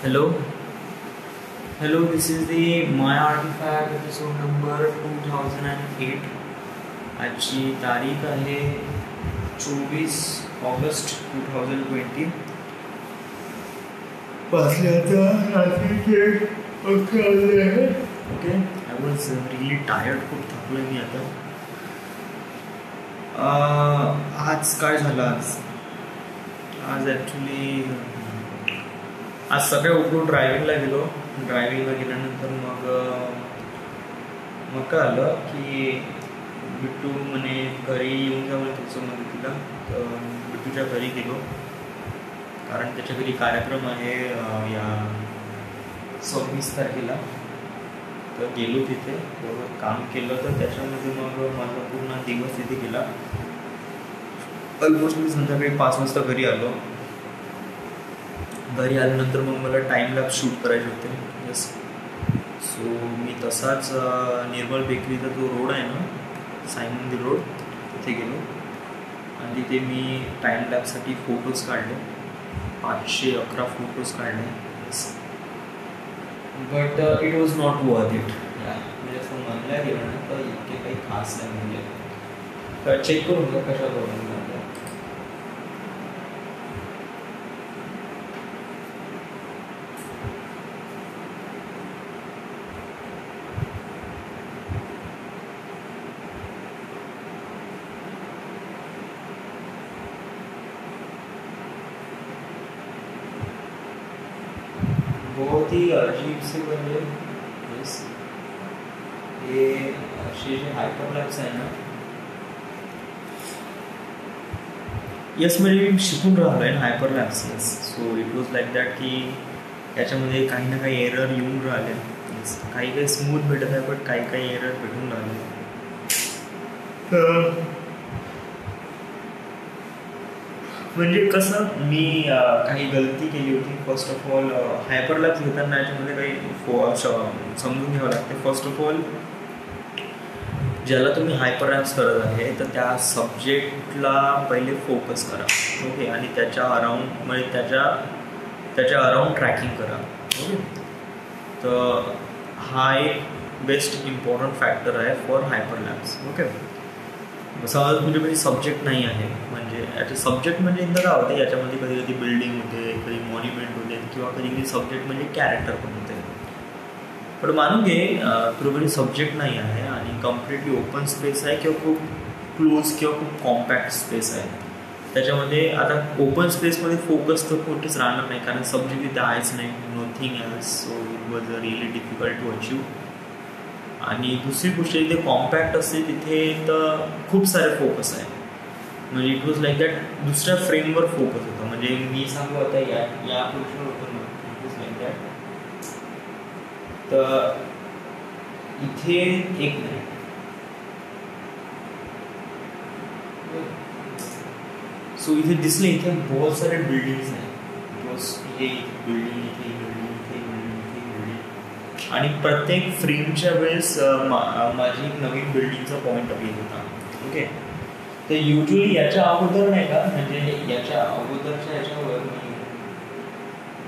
Hello, hello. This is the My Artifact episode number 2008. आजची तारीख आहे 24 ऑगस्ट 2020. वाजले आता रात्रीचे 11 आहे. Okay, I was really tired. खूप थकलो मी आता. आज काय झालं? आज ॲक्च्युली आज सकाळी उठून ड्रायव्हिंगला गेलो. ड्रायव्हिंगला गेल्यानंतर मग काय आलं की बिट्टू म्हणे घरी येऊन जावं त्याचं मदतीला. तर बिट्टूच्या घरी गेलो कारण त्याच्या घरी कार्यक्रम आहे या 26 तारखेला. तर गेलो तिथे, थोडं काम केलं. तर त्याच्यामध्ये मग माझा पूर्ण दिवस तिथे गेला. ऑलमोस्ट मी संध्याकाळी 5 वाजता घरी आलो. घरी आल्यानंतर मग मला टाईम लॅप्स शूट करायचे होते. यस, सो मी तसाच निर्मल बेकरीचा जो रोड आहे ना, साई मंदिर रोड, तिथे गेलो आणि तिथे मी टाईम लॅप्ससाठी फोटोज काढले. 511 फोटोज काढले. But it was not worth it. म्हणजे असं म्हणल्या गेलं ना तर इतके काही खास नाही. म्हणजे चेक करून घ्या कशा प्रॉब्लेम झाला. बहुत ही अजीब से बने ये असे जे हायपरलॅप्स आहे ना. यस, म्हणजे मी शिकून राहिलो आहे ना hyperlapse. Yes, so it was like that की याच्यामध्ये काही ना काही एरर येऊन राहिले. काही काही स्मूथ भेटत आहे बट काही काही एरर भेटून राहिले. म्हणजे कसं मी काही गलती केली होती. फर्स्ट ऑफ ऑल हायपरलॅप्स घेताना याच्यामध्ये काही समजून घ्यावं लागते. फर्स्ट ऑफ ऑल ज्याला तुम्ही हायपरलॅप्स करत आहे तर त्या सब्जेक्टला पहिले फोकस करा. ओके, आणि त्याच्या अराउंड म्हणजे त्याच्या अराउंड ट्रॅकिंग करा. ओके, तर हा एक बेस्ट इम्पॉर्टंट फॅक्टर आहे फॉर हायपरलॅप्स. ओके, समज तुमच्याकडे सब्जेक्ट नाही आहे, म्हणजे याचे सब्जेक्ट म्हणजे इंदा काय होते, याच्यामध्ये कधी कधी बिल्डिंग होते, कधी मॉन्युमेंट होते, किंवा कधी कधी सब्जेक्ट म्हणजे कॅरेक्टर पण होते. पण मानून घे तुझ्याकडे सब्जेक्ट नाही आहे आणि कम्प्लिटली ओपन स्पेस आहे किंवा खूप क्लोज किंवा खूप कॉम्पॅक्ट स्पेस आहे. त्याच्यामध्ये आता ओपन स्पेसमध्ये फोकस तर कुठेच राहणार नाही कारण सब्जेक्ट तिथे आहेच नाही. Nothing else. So it was really difficult to achieve. आणि दुसरी गोष्ट इथे कॉम्पॅक्ट असते तिथे तर खूप सारे फोकस आहे. म्हणजे इट वॉज लाईक दॅट दुसऱ्या फ्रेमवर फोकस होता. म्हणजे मी सांगू आता या पोर्शनवर होतं ना, इट वॉज लाईक दॅट. तर इथे एक मिनिट, सो इथे दिसले इथे बहुत सारे बिल्डिंग्स आहेत. इट वॉज हे बिल्डिंग इथे बिल्डिंग इथे बिल्डिंग इथे बिल्डिंग. आणि प्रत्येक फ्रेमच्या वेळेस माझी एक नवीन बिल्डिंगचा पॉईंट ऑफ व्ह्यू होता. ओके, तर युजली याच्या अगोदर नाही का, म्हणजे याच्या अगोदरच्या याच्यावर मी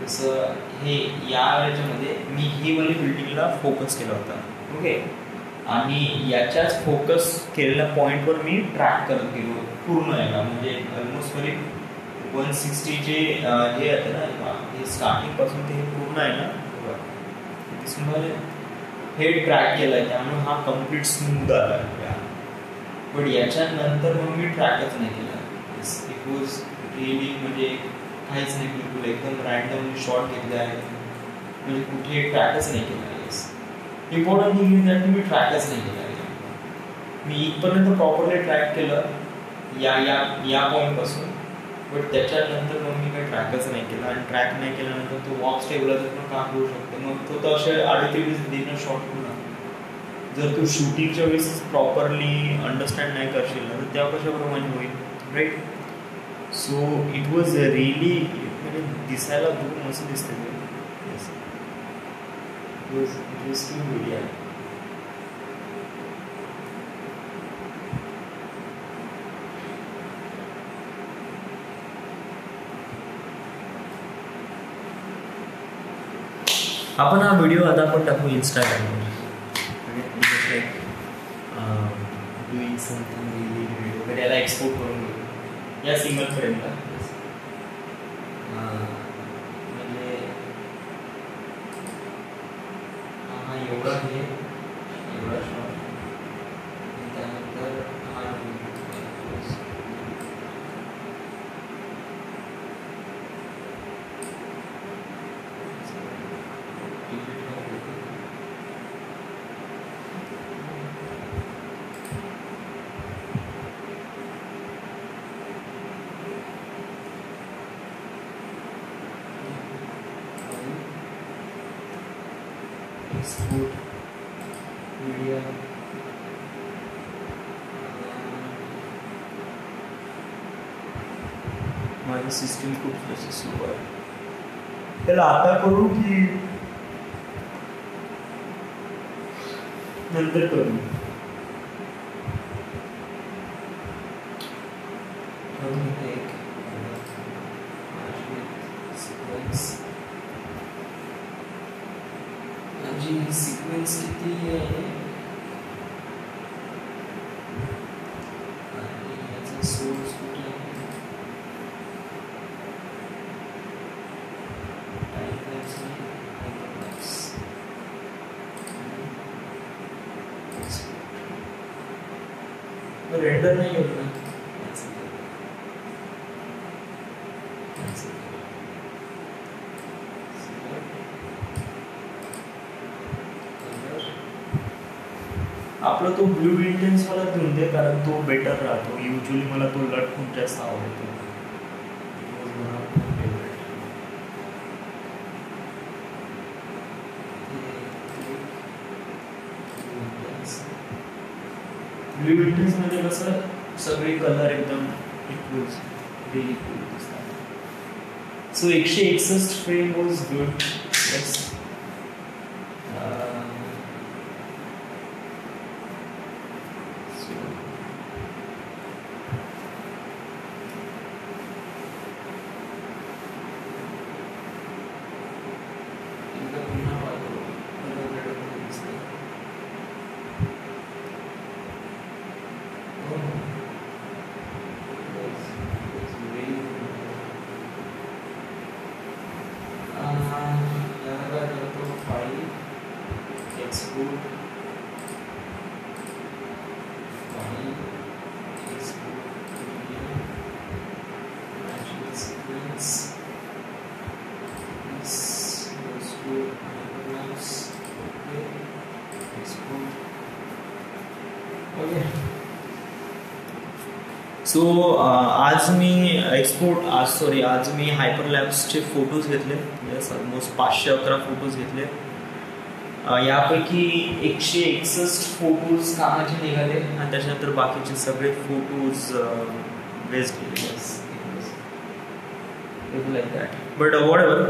जसं हे याच्यामध्ये मी ही वाली बिल्डिंगला फोकस केला होता. ओके, आणि याच्याच फोकस केलेल्या पॉईंटवर मी ट्रॅक करत गेलो पूर्ण याला. म्हणजे ऑलमोस्ट तरी 160 जे हे आहे ना, हे स्टार्टिंगपासून ते हे पूर्ण आहे ना, हे ट्रॅक केलं आहे. त्यामुळे हा कम्प्लीट स्मूथ आला आहे. पण याच्यानंतर मग मी ट्रॅकच नाही केला. इट वॉज रिअली म्हणजे काहीच नाही, बिलकुल एकदम रँडम शॉट घेतले आहेत. म्हणजे कुठे ट्रॅकच नाही केला. Yes, important thing is that मी ट्रॅकच नाही केला. मी इथपर्यंत प्रॉपरली ट्रॅक केलं या पॉईंटपासून, बट त्याच्यानंतर मग मी काही ट्रॅकच नाही केला. आणि ट्रॅक नाही केल्यानंतर तो वॉक्स टेबलाचं पण काम करू शकतो. मग तो तर असे 38 देणं शॉर्ट होणार. जर तू शूटिंगच्या वेळेस प्रॉपरली अंडरस्टँड नाही करशील ना तर तेव्हा कशाप्रमाणे होईल, right. So it was really, म्हणजे दिसायला खूप मस्त दिसते. It was interesting video. आपण हा व्हिडिओ आता आपण टाकू इंस्टाग्रामवर. डुईंग समथिंग रिली व्हिडिओ वगैरे याला एक्सपोर्ट करून घेऊ या सिंगल फ्रेमला. म्हणजे हा एवढा आहे, एवढा शॉर्ट, त्यानंतर हा एक्सपोर्ट मीडिया. माझी सिस्टीम खूप फ्रेश सुरू आहे. त्याला आता करू की नंतर करू? माझी सिक्वेन्स किती आहे आणि याचा सोर्स कुठे आहे? रेंडर नाही होत ना. आपला तो ब्लू इंटेन्स मला देऊन दे, कारण तो बेटर राहतो. युजली मला तो लट खूप जास्त आवडतो. ब्लू इंटेन्स मध्ये कसं सगळे कलर एकदम इक्वल रिली कूल दिसतात. So 161 frame was good. Yes. So आज मी हायपरलॅप्सचे फोटोज घेतले. यस, ऑलमोस्ट 511 फोटोज घेतले. यापैकी 161 फोटोज कामाचे निघाले आणि त्याच्यानंतर बाकीचे सगळे फोटोज वेस्ट गेले. Like that. बट व्हॉटएव्हर,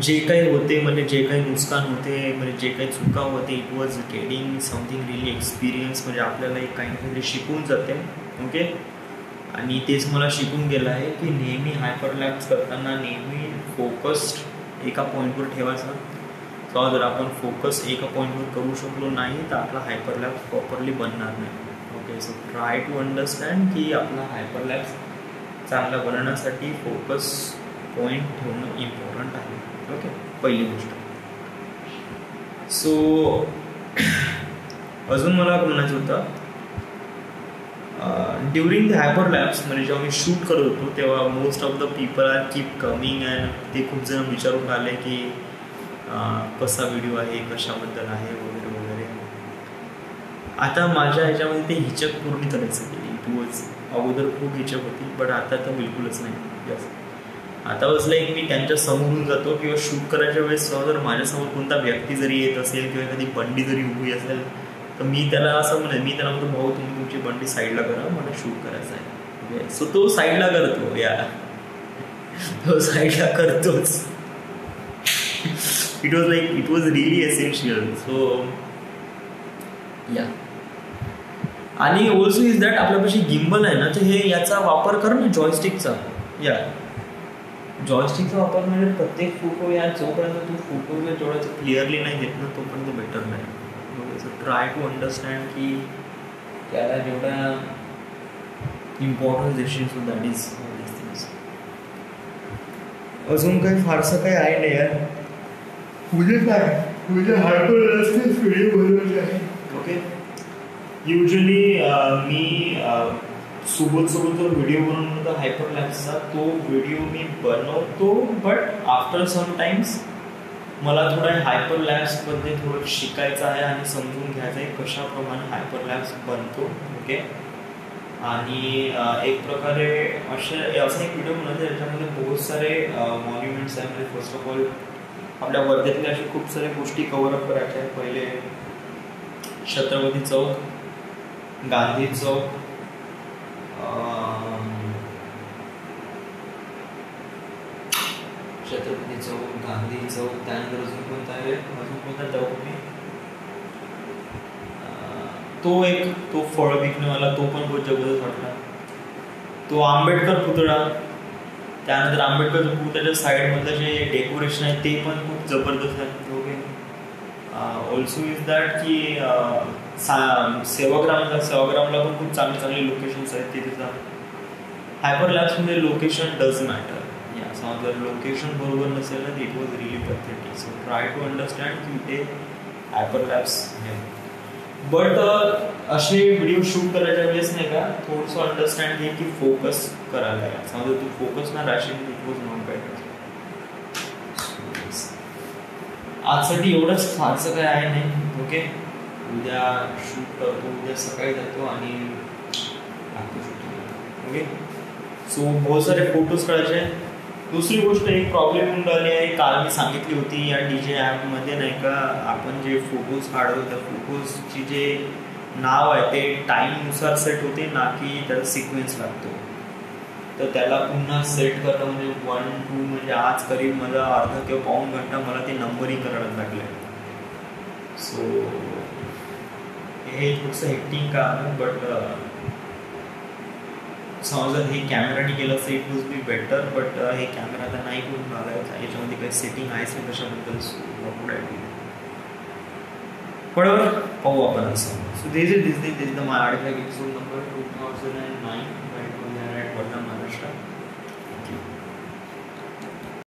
जे काही होते, म्हणजे जे काही नुकसान होते, म्हणजे जे काही चुका होते, it was getting something relief experience. म्हणजे आपल्याला एक काही ना काहीतरी शिकून जाते. ओके. आणि तेच मला शिकून गेलं आहे की नेहमी हायपरलॅप्स करताना नेहमी फोकस्ड एका पॉईंटवर ठेवायचा. किंवा जर आपण फोकस एका पॉईंटवर करू शकलो नाही तर आपला हायपरलॅप्स प्रॉपरली बनणार नाही. Okay. So try to understand की आपला हायपरलॅप्स चांगला बनवण्यासाठी फोकस पॉईंट ठेवणं इम्पॉर्टंट आहे. ओके, पहिली गोष्ट. सो अजून मला म्हणायचं होतं, ड्युरिंग द हायपरलॅप्स म्हणजे जेव्हा मी शूट करत होतो तेव्हा most of the people are keep coming and ते खूप जण विचारून आले की कसा व्हिडिओ आहे, कशाबद्दल आहे वगैरे वगैरे. आता माझ्या ह्याच्यामध्ये ते हिचक पूर्ण करायचं केली. इट वॉज अगोदर खूप हिचक होती, बट आता तर बिलकुलच नाही. यस, आता बसलं एक मी त्यांच्या समोरून जातो किंवा शूट करायच्या वेळेस जर माझ्यासमोर कोणता व्यक्ती जरी येत असेल किंवा एखादी बंडी जरी उभी असेल तर मी त्याला असं म्हणेन, मी त्याला म्हणतो, भाऊ तुम्ही तुमची बंडी साईडला करा, मला शूट करायचं आहे. सो तो साईडला करतो. तो साईडला करतोच. It was really essential. So या. आणि ऑल्सो इज दॅट आपल्यापाशी गिम्बल आहे ना, तर हे याचा वापर कर ना, जॉयस्टिकचा. या जॉयस्टिकचा वापर म्हणजे प्रत्येक फोटो या जोपर्यंत तू फोटोला जेवढं क्लिअरली नाही घेत ना तोपर्यंत बेटर नाही. ट्राय टू अंडरस्टँड की त्याला जेवढा इम्पॉर्टन्स देशील सो दॅट इज अजून काही फारसं काही आहे नाही यार. उद्या हायपर व्हिडिओ बनवले आहे. ओके. युजली मी सोबत जर व्हिडिओ बनवतो तर हायपरलॅप्सचा तो व्हिडिओ मी बनवतो, बट आफ्टर समटाईम्स मला थोडं हायपरलॅप्समध्ये थोडं शिकायचं आहे आणि समजून घ्यायचं आहे कशाप्रमाणे हायपरलॅप्स बनतो. ओके. आणि एक प्रकारे असा एक व्हिडिओ बनवतो ज्याच्यामध्ये बहुत सारे मॉन्युमेंट्स आहे. म्हणजे फर्स्ट ऑफ ऑल आपल्या वर्ध्यातल्या अशा खूप साऱ्या गोष्टी कव्हरअप करायच्या आहेत. पहिले छत्रपती चौक, गांधी चौक, छत्रपती चौक, गांधी चौक, त्यानंतर अजून कोणता आहे, अजून कोणता चौक मी तो फळ विकणेवाला तो पण खूप जबरदस्त वाटला. तो आंबेडकर पुतळा, त्यानंतर आंबेडकर पुतळ्याच्या साईडमधलं जे डेकोरेशन आहे ते पण खूप जबरदस्त आहे. ओके. ऑल्सो इज दॅट की सेवाग्रामला पण खूप चांगली लोकेशन्स आहेत तिथे. हायपरलॅप्समध्ये लोकेशन डज मॅटर. जर लोकेशन बरोबर नसेल ना it was really pathetic. So try to understand की ते हायपरलॅप्स आहे. बट असे व्हिडिओ शूट करायच्या वेळेस नाही का थोडंसं अंडरस्टँड घे की फोकस करायला लागेल. समजा तू फोकस ना राहशील इट वॉज नॉट बेटर. आजसाठी एवढंच, फारसं काय आहे नाही. ओके. उद्या शूट करतो, उद्या सकाळी जातो आणि लागतो शूटिंग. ओके. सो बहुत सारे फोटोज काढायचे. दुसरी गोष्ट एक प्रॉब्लेम होऊन राहिली आहे, काल मी सांगितली होती या DJ ॲपमध्ये नाही का आपण जे फोटोज काढतो त्या फोटोजची जे नाव आहे ते टाईमनुसार सेट होते ना की त्याचा सिक्वेन्स लागतो. तर त्याला पुन्हा सेट करणं म्हणजे 1, 2 म्हणजे आज करीब मला अर्धा किंवा पाऊण घंटा मला ते नंबरिंग करायला लागलं आहे. सो हे थोडंसं हेक्टिंग काम आहे. बट समजा हे कॅमेराने केलं असं it was be better. But हे कॅमेरा आता नाही करून आला आहे, याच्यामध्ये काही सेटिंग आहेच नाही कशाबद्दल बरोबर पाहू आपण असं. So this is the my episode number 2009 right now at Varda, Maharashtra. Thank you.